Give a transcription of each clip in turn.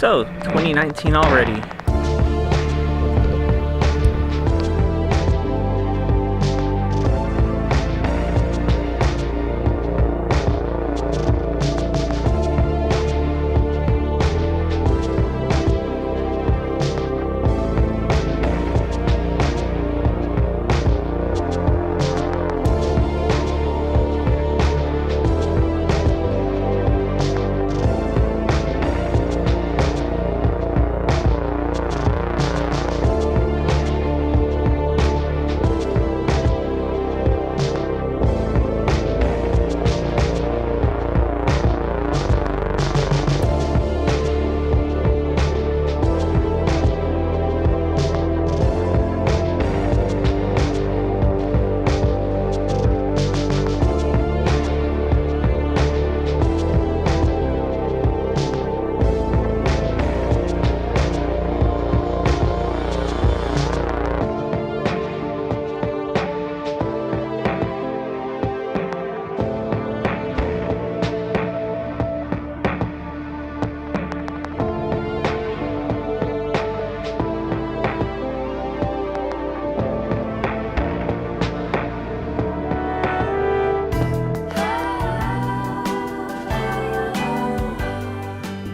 So, 2019 already.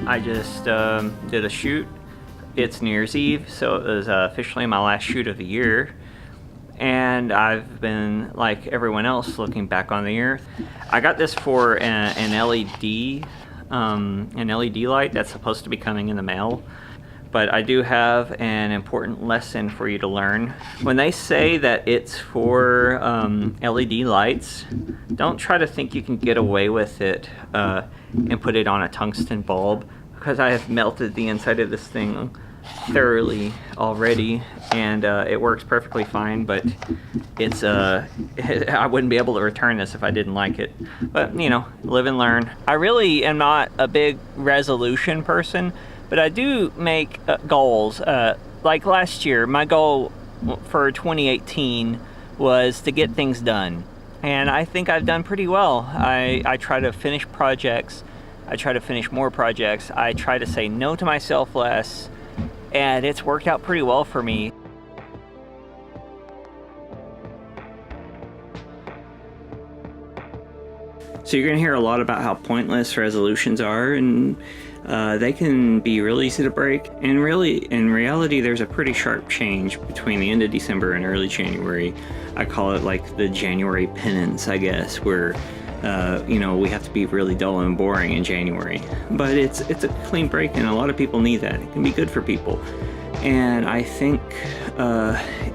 I just did a shoot. It's New Year's Eve, so it was officially my last shoot of the year. And I've been, like everyone else, looking back on the year. I got this for an LED light that's supposed to be coming in the mail. But I do have an important lesson for you to learn. When they say that it's for LED lights, don't try to think you can get away with it and put it on a tungsten bulb, because I have melted the inside of this thing thoroughly already, and it works perfectly fine, but it's I wouldn't be able to return this if I didn't like it. But you know, live and learn. I really am not a big resolution person, but I do make goals. Like last year, my goal for 2018 was to get things done, and I think I've done pretty well. I try to finish projects. I try to finish more projects. I try to say no to myself less, and it's worked out pretty well for me. So you're gonna hear a lot about how pointless resolutions are, and they can be really easy to break. And really, in reality, there's a pretty sharp change between the end of December and early January. I call it like the January penance, I guess, where you know, we have to be really dull and boring in January. But it's a clean break, and a lot of people need that. It can be good for people. And I think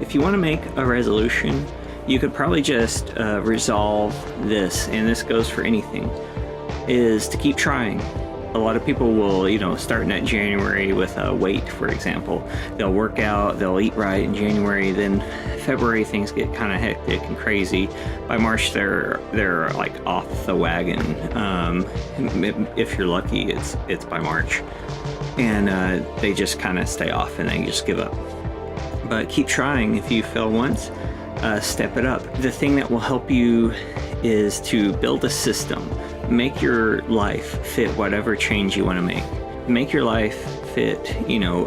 if you want to make a resolution, you could probably just resolve this, and this goes for anything, is to keep trying. A lot of people will, you know, start in January with weight, for example. They'll work out, they'll eat right in January, then February things get kind of hectic and crazy. By March they're like off the wagon. If you're lucky, it's by March, and they just kind of stay off and they just give up. But keep trying. If you fail once, step it up. The thing that will help you is to build a system. Make your life fit whatever change you want to make. Make your life fit, you know,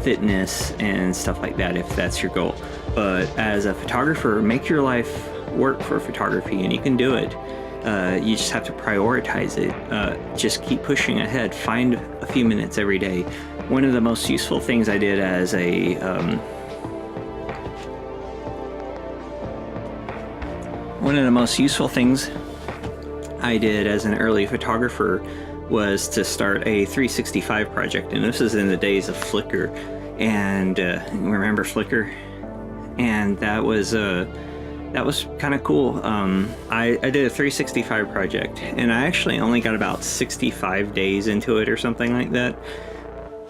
fitness and stuff like that, if that's your goal. But as a photographer, make your life work for photography, and you can do it. You just have to prioritize it. Just keep pushing ahead. Find a few minutes every day. One of the most useful things I did as a an early photographer was to start a 365 project, and this is in the days of Flickr. And remember Flickr? And that was kind of cool. I did a 365 project, and I actually only got about 65 days into it or something like that.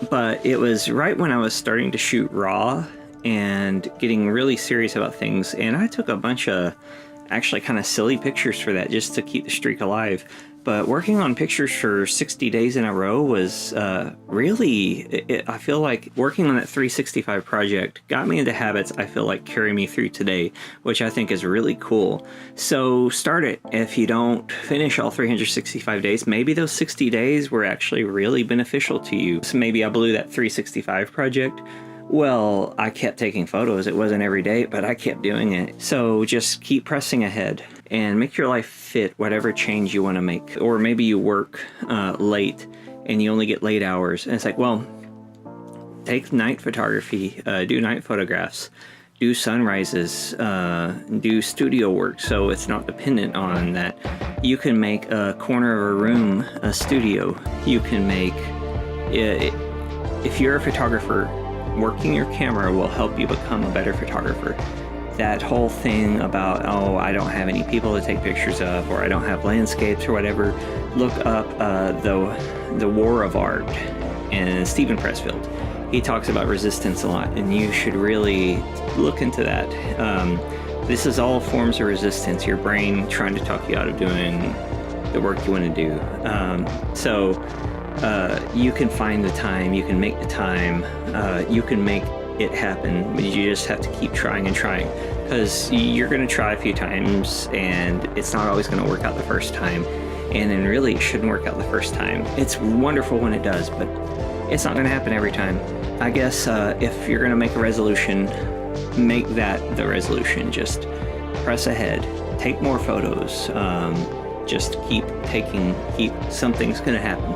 But it was right when I was starting to shoot RAW and getting really serious about things, and I took a bunch of actually kind of silly pictures for that, just to keep the streak alive. But working on pictures for 60 days in a row was really, I feel like working on that 365 project got me into habits I feel like carry me through today, which I think is really cool. So start it. If you don't finish all 365 days, maybe those 60 days were actually really beneficial to you. So maybe I blew that 365 project. Well, I kept taking photos. It wasn't every day, but I kept doing it. So just keep pressing ahead and make your life fit whatever change you want to make. Or maybe you work late and you only get late hours. And it's like, well, take night photography, do night photographs, do sunrises, do studio work. So it's not dependent on that. You can make a corner of a room a studio. You can make, if you're a photographer, working your camera will help you become a better photographer. That whole thing about, oh, I don't have any people to take pictures of, or I don't have landscapes or whatever, look up the War of Art and Stephen Pressfield. He talks about resistance a lot, and you should really look into that. This is all forms of resistance, your brain trying to talk you out of doing the work you want to do. You can find the time, you can make the time, you can make it happen, but you just have to keep trying and trying, because you're going to try a few times and it's not always going to work out the first time, and then really it shouldn't work out the first time. It's wonderful when it does, but it's not going to happen every time. I guess if you're going to make a resolution, make that the resolution. Just press ahead, take more photos, just keep something's going to happen.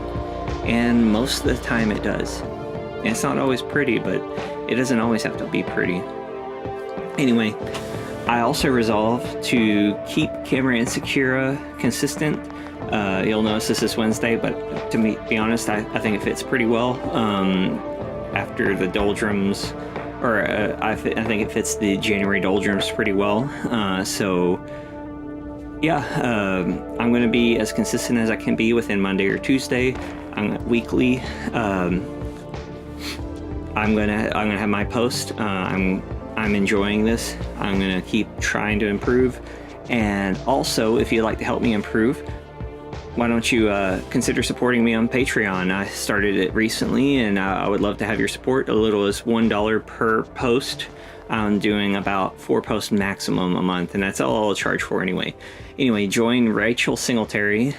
And most of the time it does. And it's not always pretty, but it doesn't always have to be pretty. Anyway, I also resolved to keep Camera Insecura consistent. You'll notice this is Wednesday, but to be honest, I think it fits pretty well. After the doldrums, or I think it fits the January doldrums pretty well. I'm going to be as consistent as I can be within Monday or Tuesday. Weekly. I'm gonna have my post. I'm enjoying this. I'm gonna keep trying to improve. And also, if you'd like to help me improve, why don't you consider supporting me on Patreon? I started it recently, and I would love to have your support. A little as $1 per post. I'm doing about 4 posts maximum a month, and that's all I'll charge for anyway. Anyway, join Rachel Singletary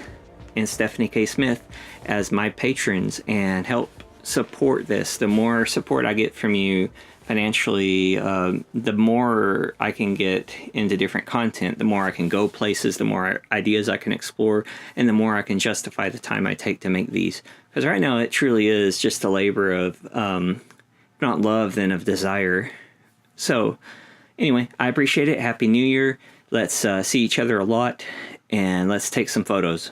and Stephanie K. Smith as my patrons and help support this. The more support I get from you financially, the more I can get into different content, the more I can go places, the more ideas I can explore, and the more I can justify the time I take to make these. Because right now it truly is just a labor of, not love, then of desire. So anyway, I appreciate it. Happy New Year. Let's see each other a lot, and let's take some photos.